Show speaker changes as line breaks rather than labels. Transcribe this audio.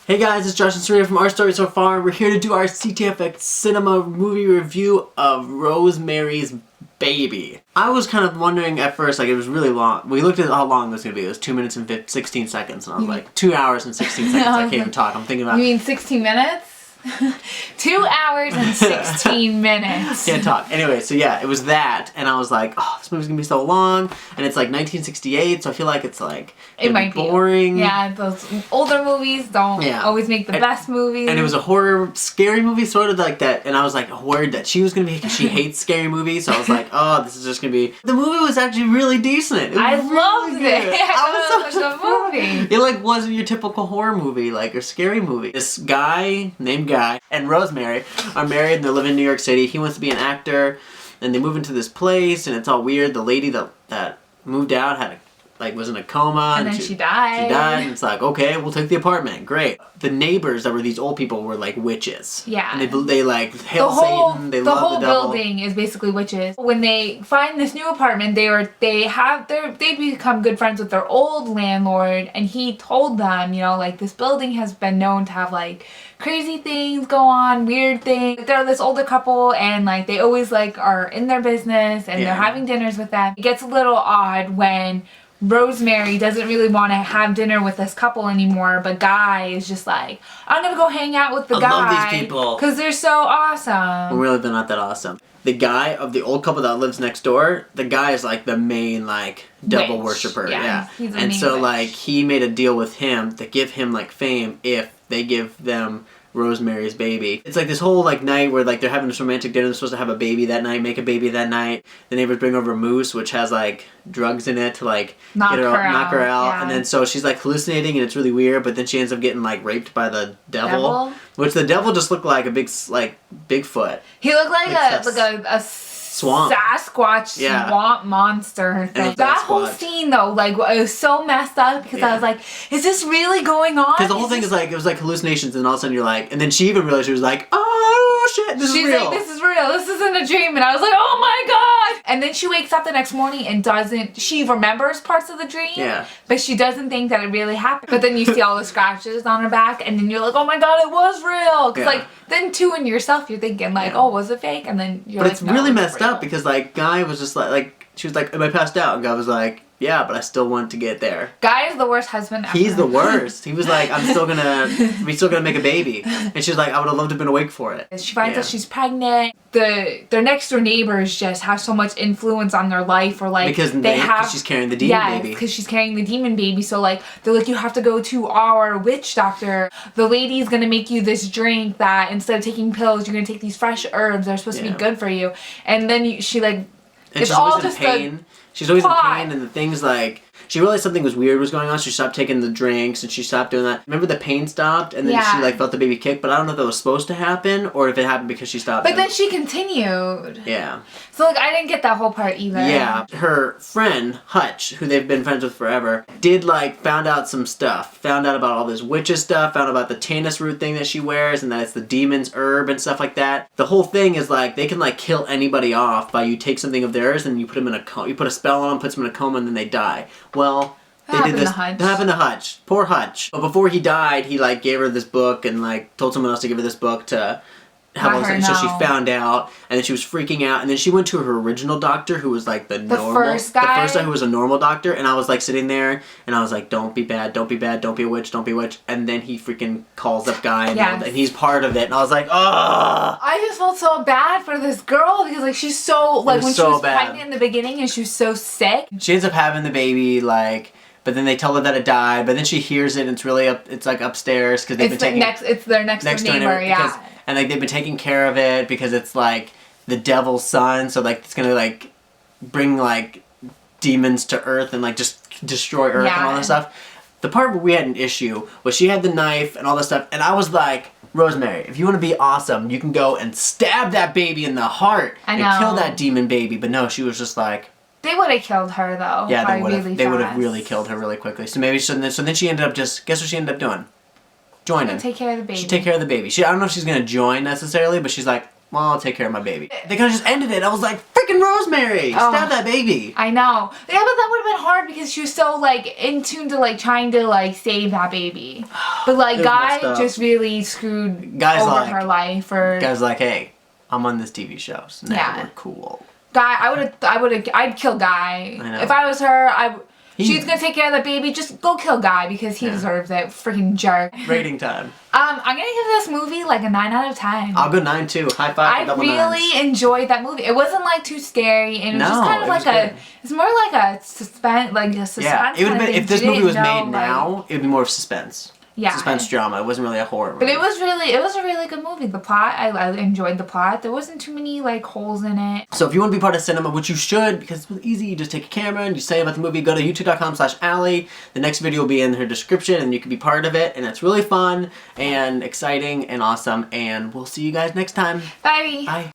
Hey guys, it's Josh and Serena from Our Story So Far. We're here to do our CTFxCinema movie review of Rosemary's Baby. I was kind of wondering at first, like, it was really long. We looked at how long it was going to be. It was 2 minutes and 16 seconds. And I was like, 2 hours and 16 seconds. I can't even talk. I'm thinking about...
You mean 16 minutes? 2 hours and 16 minutes.
Can't talk. Anyway, so yeah, it was that. And I was like, oh, this movie's going to be so long. And it's like 1968, so I feel like it's like...
It might be
boring.
Yeah, those older movies don't always make the best movies.
And it was a horror, scary movie, sort of like that. And I was like worried that she was going to be, because she hates scary movies. So I was like, oh, this is just going to be... The movie was actually really decent.
I loved it. I was such a movie.
It like wasn't your typical horror movie, like, or scary movie. This guy named Guy and Rosemary are married and they live in New York City. He wants to be an actor. And they move into this place and it's all weird. The lady that moved out had was in a coma.
And then she died.
She died, and it's like, okay, we'll take the apartment. Great. The neighbors that were these old people were like witches.
Yeah.
And they like hail Satan. They love the devil.
The whole building is basically witches. When they find this new apartment, they become good friends with their old landlord, and he told them, you know, like, this building has been known to have like crazy things go on, weird things. They're this older couple, and like they always like are in their business, and they're having dinners with them. It gets a little odd when Rosemary doesn't really want to have dinner with this couple anymore, but Guy is just like, I'm gonna go hang out with the guy.
I love these people.
Because they're so awesome.
Well, really, they're not that awesome. The guy of the old couple that lives next door, the guy is like the main like devil worshiper. Yeah.
He's
and so
witch.
like he made a deal with him to give him like fame if they give them Rosemary's Baby. It's like this whole like night where like they're having this romantic dinner. They're supposed to have a baby that night, make a baby that night. The neighbors bring over a moose which has like drugs in it to like knock her out. Yeah. And then so she's like hallucinating and it's really weird, but then she ends up getting like raped by the devil? Which the devil just looked like a big like Bigfoot.
He looked like a
swamp.
Sasquatch swamp monster thing. That whole scene though, like, it was so messed up because I was like, is this really going on?
Because the whole thing is like, it was like hallucinations, and all of a sudden you're like, and then she even realized, she was like, oh shit, this is real. She's like,
this is real, this isn't a dream. And I was like, oh my god. And then she wakes up the next morning and she remembers parts of the dream, but she doesn't think that it really happened. But then you see all the scratches on her back, and then you're like, oh my god, it was real. Because like, then too in yourself, you're thinking like, oh, was it fake? And then you're like,
it's really messed up because like Guy was just like she was like, am I passed out? And Guy was like, yeah, but I still want to get there.
Guy is the worst husband ever.
He's the worst. He was like, we're still gonna make a baby. And she's like, I would have loved to have been awake for it.
She finds out she's pregnant. Their next door neighbors just have so much influence on their life, or like
because she's carrying the demon baby.
Because she's carrying the demon baby. So like they're like, you have to go to our witch doctor. The lady's gonna make you this drink that instead of taking pills, you're gonna take these fresh herbs. They're supposed to be good for you. And then she like,
and
it's all just
pain. She's always in pain, and the things like, she realized something was weird was going on, so she stopped taking the drinks, and she stopped doing that. Remember the pain stopped, and then she like felt the baby kick, but I don't know if that was supposed to happen, or if it happened because she stopped.
But then she continued.
Yeah.
So like, I didn't get that whole part either.
Yeah. Her friend, Hutch, who they've been friends with forever, found out some stuff. Found out about all this witches stuff, found out about the tannis root thing that she wears, and that it's the demon's herb and stuff like that. The whole thing is like, they can like kill anybody off by you take something of theirs and you put them in you put a spell on them, puts them in a coma, and then they die. Well, they did this. That happened to Hutch. Poor Hutch. But before he died, he like gave her this book and like told someone else to give her this book to help her. So she found out, and then she was freaking out, and then she went to her original doctor, who was like the first guy who was a normal doctor, and I was like sitting there, and I was like, don't be bad, don't be bad, don't be a witch, don't be a witch, and then he freaking calls up Guy, and he's part of it, and I was like, ugh.
I just felt so bad for this girl, because like she's so, like when she was pregnant in the beginning, and she was so sick.
She ends up having the baby, like, but then they tell her that it died, but then she hears it, and it's like upstairs, because they've been taking...
It's their next door neighbor,
and like they've been taking care of it because it's like the devil's son, so like it's gonna like bring like demons to Earth and like just destroy Earth and all that stuff. The part where we had an issue was she had the knife and all that stuff, and I was like, Rosemary, if you want to be awesome, you can go and stab that baby in the heart and kill that demon baby. But no, she was just like,
they would have killed her though.
Yeah, they would have really killed her really quickly. So maybe so then she ended up guess what she ended up doing? Joining.
Take care of the baby.
She'd take care of the baby. I don't know if she's gonna join necessarily, but she's like, well, I'll take care of my baby. They kind of just ended it. I was like, freaking Freaking Rosemary!
Oh.
Stab that baby!
I know. Yeah, but that would have been hard because she was so like in tune to like trying to like save that baby. But like
It was messed
Guy
up.
just really screwed
Guy's
over
like-
her life. Or
Guy's like, hey, I'm on this TV show, so now
Yeah.
we're cool.
Guy, I'd kill Guy.
I know.
If I was her,
He-
she's gonna take care of the baby. Just go kill Guy because he deserves it. Freaking jerk.
Rating time.
I'm gonna give this movie like a 9 out of 10.
I'll go 9 too. High five
I
for double
really
nines.
enjoyed that movie. It wasn't like too scary, and it was just
No,
kind of
it was
like
good.
it's more like a suspense, like a suspense.
Yeah, it would have
kind of
been,
thing.
if this
You
movie was
didn't
made
know, like-
now, it would be more of suspense.
Yeah.
Suspense drama. It wasn't really a horror movie.
But it was a really good movie. The plot, I enjoyed the plot. There wasn't too many like holes in it.
So if you want to be part of cinema, which you should, because it's easy, you just take a camera and you say about the movie, go to youtube.com/Allie. The next video will be in her description and you can be part of it. And it's really fun and exciting and awesome. And we'll see you guys next time.
Bye.
Bye.